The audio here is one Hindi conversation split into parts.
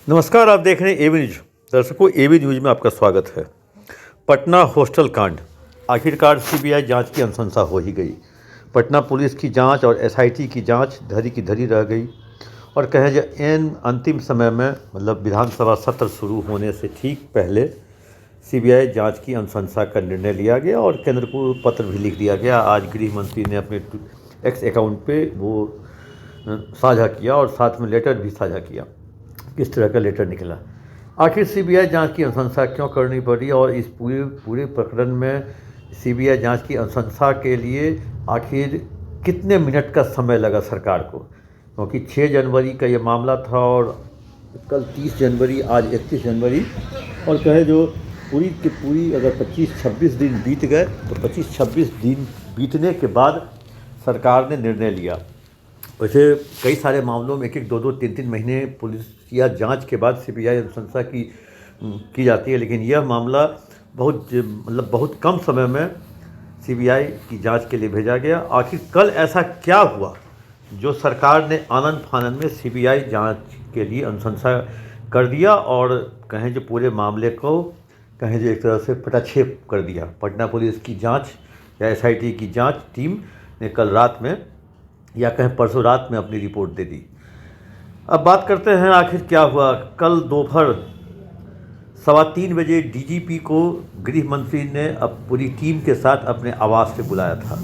नमस्कार, आप देख रहे हैं एबी न्यूज। दर्शकों, एबी न्यूज में आपका स्वागत है। पटना हॉस्टल कांड, आखिरकार सीबीआई जांच की अनुशंसा हो ही गई। पटना पुलिस की जांच और एसआईटी की जांच धरी की धरी रह गई और कहें जो एन अंतिम समय में मतलब विधानसभा सत्र शुरू होने से ठीक पहले सीबीआई जांच की अनुशंसा का निर्णय लिया गया और केंद्र को पत्र भी लिख दिया गया। आज गृह मंत्री ने अपने एक्स अकाउंट पे वो साझा किया और साथ में लेटर भी साझा किया। किस तरह का लेटर निकला, आखिर सीबीआई जांच की अनुशंसा क्यों करनी पड़ी और इस पूरे प्रकरण में सीबीआई जांच की अनुशंसा के लिए आखिर कितने मिनट का समय लगा सरकार को, क्योंकि 6 जनवरी का ये मामला था और कल 30 जनवरी, आज 31 जनवरी और कहे जो पूरी की पूरी अगर 25-26 दिन बीत गए तो 25-26 दिन बीतने के बाद सरकार ने निर्णय लिया। वैसे कई सारे मामलों में 1-1, 2-2, 3-3 महीने पुलिस या जांच के बाद सीबीआई अनुशंसा की जाती है, लेकिन यह मामला बहुत कम समय में सीबीआई की जांच के लिए भेजा गया। आखिर कल ऐसा क्या हुआ जो सरकार ने आनन फानन में सीबीआई जांच के लिए अनुशंसा कर दिया और कहें जो पूरे मामले को कहें जो एक तरह से पटाक्षेप कर दिया। पटना पुलिस की जांच या एसआईटी की जांच टीम ने कल रात में या कहें परसों रात में अपनी रिपोर्ट दे दी। अब बात करते हैं आखिर क्या हुआ। कल दोपहर 3:15 बजे डीजीपी को गृह मंत्री ने अब पूरी टीम के साथ अपने आवास पे बुलाया था,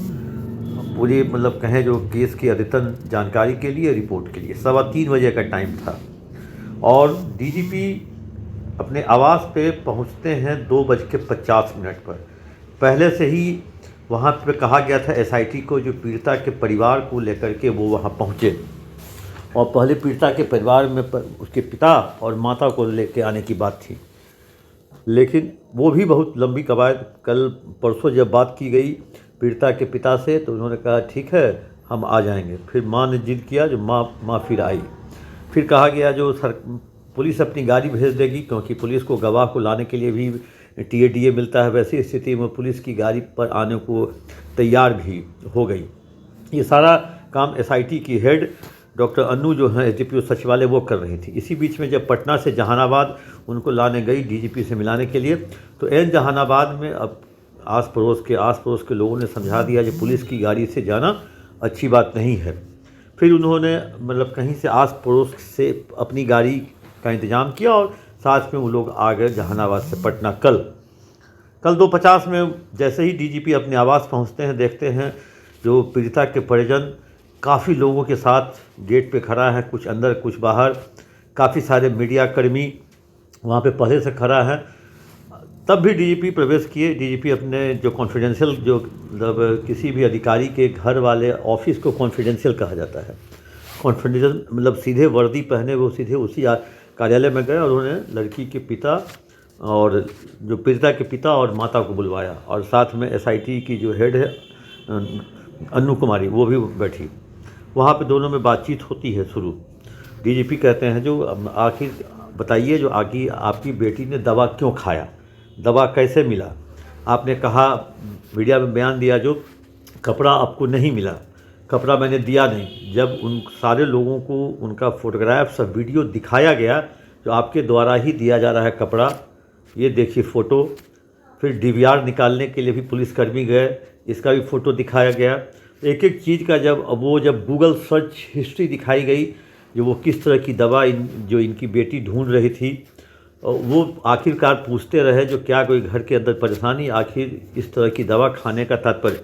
पूरी कहें जो केस की अद्यतन जानकारी के लिए, रिपोर्ट के लिए। 3:15 बजे का टाइम था और डीजीपी अपने आवास पे पहुंचते हैं 2:50 पर। पहले से ही वहाँ पे कहा गया था एसआईटी को जो पीड़िता के परिवार को लेकर के वो वहाँ पहुँचे और पहले पीड़िता के परिवार में उसके पिता और माता को लेके आने की बात थी, लेकिन वो भी बहुत लंबी कवायद। कल परसों जब बात की गई पीड़िता के पिता से तो उन्होंने कहा ठीक है हम आ जाएंगे। फिर माँ ने जिद किया, जो माँ फिर आई। फिर कहा गया जो पुलिस अपनी गाड़ी भेज देगी, क्योंकि पुलिस को गवाह को लाने के लिए भी टीएडीए मिलता है। वैसी स्थिति में पुलिस की गाड़ी पर आने को तैयार भी हो गई। ये सारा काम एसआईटी की हेड डॉक्टर अन्नू जो हैं एसडीपीओ सचिवालय वो कर रही थी। इसी बीच में जब पटना से जहानाबाद उनको लाने गई डीजीपी से मिलाने के लिए, तो एन जहानाबाद में अब आस पड़ोस के लोगों ने समझा दिया कि पुलिस की गाड़ी से जाना अच्छी बात नहीं है। फिर उन्होंने कहीं से आस पड़ोस से अपनी गाड़ी का इंतज़ाम किया और साथ में वो लोग आ गए जहानाबाद से पटना। कल 2:50 में जैसे ही डीजीपी अपने आवास पहुंचते हैं, देखते हैं जो पीड़िता के परिजन काफ़ी लोगों के साथ गेट पे खड़ा है, कुछ अंदर कुछ बाहर, काफ़ी सारे मीडिया कर्मी वहाँ पे पहले से खड़ा है। तब भी डीजीपी प्रवेश किए। डीजीपी अपने जो कॉन्फिडेंशियल जो किसी भी अधिकारी के घर वाले ऑफिस को कॉन्फिडेंशियल कहा जाता है, कॉन्फिडेंशियल सीधे वर्दी पहने वो सीधे उसी कार्यालय में गए और उन्होंने लड़की के पिता और जो पीड़िता के पिता और माता को बुलवाया और साथ में एसआईटी की जो हेड है अन्नू कुमारी वो भी बैठी। वहाँ पे दोनों में बातचीत होती है शुरू। डीजीपी कहते हैं जो आखिर बताइए जो आगे आपकी बेटी ने दवा क्यों खाया, दवा कैसे मिला। आपने कहा मीडिया में बयान दिया जो कपड़ा आपको नहीं मिला, कपड़ा मैंने दिया नहीं। जब उन सारे लोगों को उनका फोटोग्राफ सब वीडियो दिखाया गया जो आपके द्वारा ही दिया जा रहा है कपड़ा, ये देखिए फ़ोटो। फिर डीवीआर निकालने के लिए भी पुलिसकर्मी गए, इसका भी फ़ोटो दिखाया गया। एक एक चीज़ का जब गूगल सर्च हिस्ट्री दिखाई गई, जो वो किस तरह की दवा जो इनकी बेटी ढूंढ रही थी, वो आखिरकार पूछते रहे जो क्या कोई घर के अंदर परेशानी, आखिर इस तरह की दवा खाने का तात्पर्य।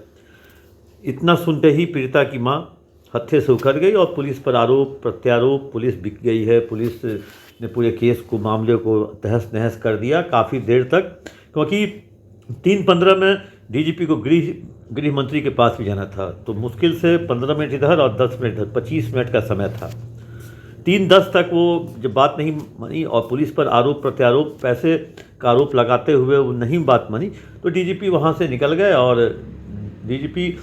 इतना सुनते ही पीड़िता की माँ हत्थे से उखड़ गई और पुलिस पर आरोप प्रत्यारोप, पुलिस बिक गई है, पुलिस ने पूरे केस को मामले को तहस नहस कर दिया काफ़ी देर तक, क्योंकि 3:15 में डीजीपी को गृह मंत्री के पास भी जाना था। तो मुश्किल से 15 मिनट इधर और 10 मिनट इधर, 25 मिनट का समय था। 3:10 तक वो जब बात नहीं मानी और पुलिस पर आरोप प्रत्यारोप, पैसे का आरोप लगाते हुए वो नहीं बात मानी, तो डीजीपी वहाँ से निकल गए और डीजीपी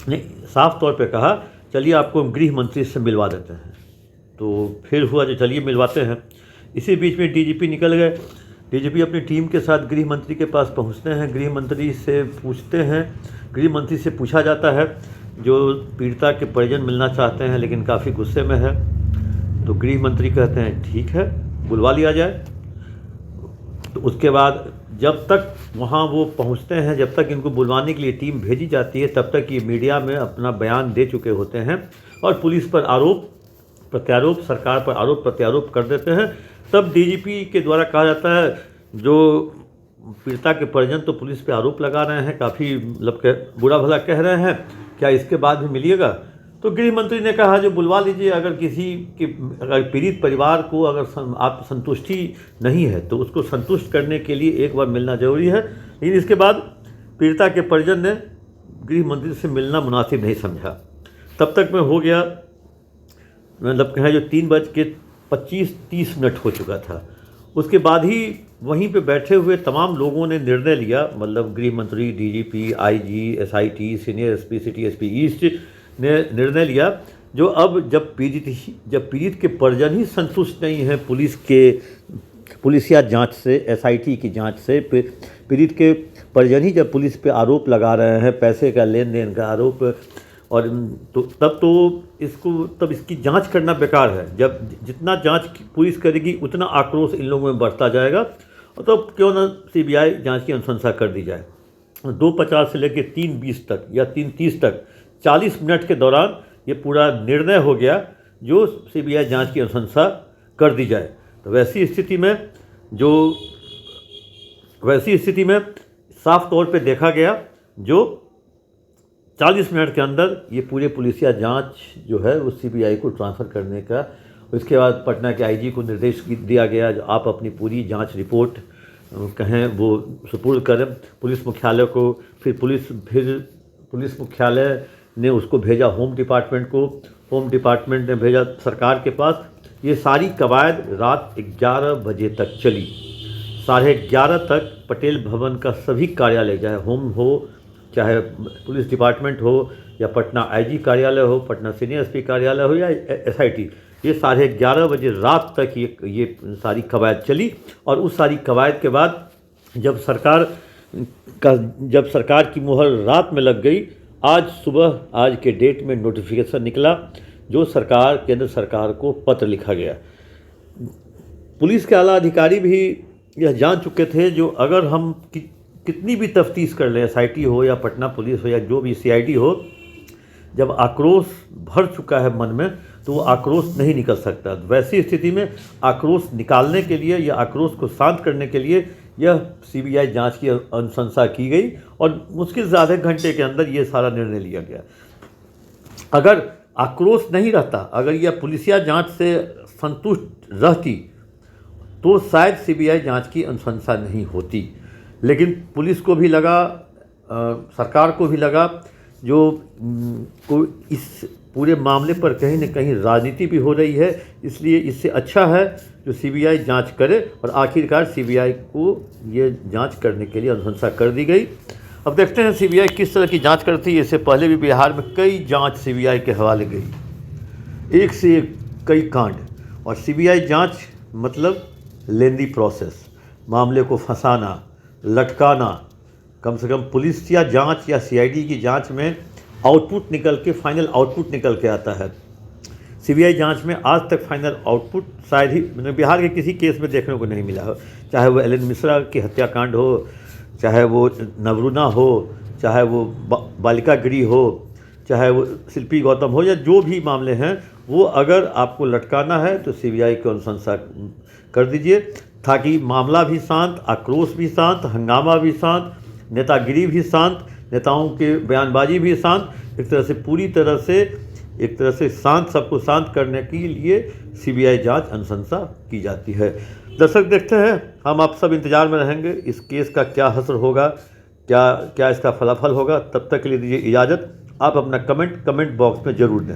ने साफ तौर पे कहा चलिए आपको हम गृह मंत्री से मिलवा देते हैं। तो फिर हुआ जो चलिए मिलवाते हैं। इसी बीच में डीजीपी निकल गए। डीजीपी अपनी टीम के साथ गृह मंत्री के पास पहुंचते हैं। गृह मंत्री से पूछते हैं, गृह मंत्री से पूछा जाता है जो पीड़िता के परिजन मिलना चाहते हैं लेकिन काफ़ी गुस्से में है। तो गृह मंत्री कहते हैं ठीक है बुलवा लिया जाए। तो उसके बाद जब तक वहाँ वो पहुँचते हैं, जब तक इनको बुलवाने के लिए टीम भेजी जाती है, तब तक ये मीडिया में अपना बयान दे चुके होते हैं और पुलिस पर आरोप प्रत्यारोप, सरकार पर आरोप प्रत्यारोप कर देते हैं। तब डीजीपी के द्वारा कहा जाता है, जो पीड़िता के परिजन तो पुलिस पे आरोप लगा रहे हैं, काफ़ी मतलब बुरा भला कह रहे हैं, क्या इसके बाद भी मिलिएगा? तो गृह मंत्री ने कहा जो बुलवा लीजिए, अगर किसी के अगर पीड़ित परिवार को अगर आप संतुष्टि नहीं है तो उसको संतुष्ट करने के लिए एक बार मिलना जरूरी है। लेकिन इसके बाद पीड़िता के परिजन ने गृह मंत्री से मिलना मुनासिब नहीं समझा। तब तक में हो गया, मतलब कहें जो 3:25-30 हो चुका था। उसके बाद ही वहीं पे बैठे हुए तमाम लोगों ने निर्णय लिया, मतलब गृह मंत्री, DGP, IG, SIT, senior SP, city SP east ने निर्णय लिया, जो अब जब पीड़ित के परिजन ही संतुष्ट नहीं हैं पुलिसिया जांच से, एसआईटी की जांच से, पीड़ित के परिजन ही जब पुलिस पे आरोप लगा रहे हैं, पैसे का लेन देन का आरोप, और तब इसकी जांच करना बेकार है। जब जितना जांच पुलिस करेगी उतना आक्रोश इन लोगों में बढ़ता जाएगा, और तब क्यों ना सीबीआई जांच की अनुशंसा कर दी जाए। 2:50 से लेकर 3:20 तक या 3:30 तक 40 मिनट के दौरान ये पूरा निर्णय हो गया जो सीबीआई जांच की अनुशंसा कर दी जाए। तो वैसी स्थिति में साफ तौर पे देखा गया, जो 40 मिनट के अंदर ये पूरे पुलिसिया जांच जो है वो सीबीआई को ट्रांसफ़र करने का, उसके बाद पटना के आईजी को निर्देश दिया गया जो आप अपनी पूरी जांच रिपोर्ट कहें वो सुपुर्द करें पुलिस मुख्यालय को। फिर पुलिस मुख्यालय ने उसको भेजा होम डिपार्टमेंट को, होम डिपार्टमेंट ने भेजा सरकार के पास। ये सारी कवायद रात 11 बजे तक चली। 11:30 तक पटेल भवन का सभी कार्यालय, चाहे होम हो, चाहे पुलिस डिपार्टमेंट हो, या पटना आईजी कार्यालय हो, पटना सीनियर एसपी कार्यालय हो, या एसआईटी, ये 11:30 बजे रात तक ये सारी कवायद चली। और उस सारी कवायद के बाद जब सरकार की मुहर रात में लग गई, आज सुबह, आज के डेट में नोटिफिकेशन निकला, जो केंद्र सरकार को पत्र लिखा गया। पुलिस के आला अधिकारी भी यह जान चुके थे, जो अगर हम कितनी भी तफ्तीश कर लें, एसआईटी हो या पटना पुलिस हो या जो भी सीआईडी हो, जब आक्रोश भर चुका है मन में तो वो आक्रोश नहीं निकल सकता। वैसी स्थिति में आक्रोश निकालने के लिए या आक्रोश को शांत करने के लिए यह सीबीआई जांच की अनुशंसा की गई, और मुश्किल से आधे घंटे के अंदर ये सारा निर्णय लिया गया। अगर आक्रोश नहीं रहता, अगर यह पुलिसिया जांच से संतुष्ट रहती तो शायद सीबीआई जांच की अनुशंसा नहीं होती। लेकिन पुलिस को भी लगा, सरकार को भी लगा, इस पूरे मामले पर कहीं न कहीं राजनीति भी हो रही है, इसलिए इससे अच्छा है जो सीबीआई जांच करे, और आखिरकार सीबीआई को ये जांच करने के लिए अनुशंसा कर दी गई। अब देखते हैं सीबीआई किस तरह की जांच करती है। इससे पहले भी बिहार में कई जांच सीबीआई के हवाले गई, एक से एक कई कांड, और सीबीआई जांच मतलब लेंदी प्रोसेस, मामले को फंसाना, लटकाना। कम से कम पुलिस या जांच या सीआईडी की जांच में आउटपुट निकल के, फाइनल आउटपुट निकल के आता है। सीबीआई जांच में आज तक फाइनल आउटपुट शायद ही बिहार के किसी केस में देखने को नहीं मिला हो, चाहे वो एल.एन. मिश्रा की हत्याकांड हो, चाहे वो नवरुणा हो, चाहे वो बालिका गिरी हो, चाहे वो शिल्पी गौतम हो, या जो भी मामले हैं, वो अगर आपको लटकाना है तो सीबीआई को अनुशंसा कर दीजिए, ताकि मामला भी शांत, आक्रोश भी शांत, हंगामा भी शांत, नेतागिरी भी शांत, नेताओं के बयानबाजी भी शांत, एक तरह से शांत, सबको शांत करने के लिए सीबीआई जांच अनुशंसा की जाती है। दर्शक देखते हैं, हम आप सब इंतजार में रहेंगे इस केस का क्या हश्र होगा, क्या इसका फलाफल होगा। तब तक के लिए दीजिए इजाज़त। आप अपना कमेंट बॉक्स में ज़रूर दें।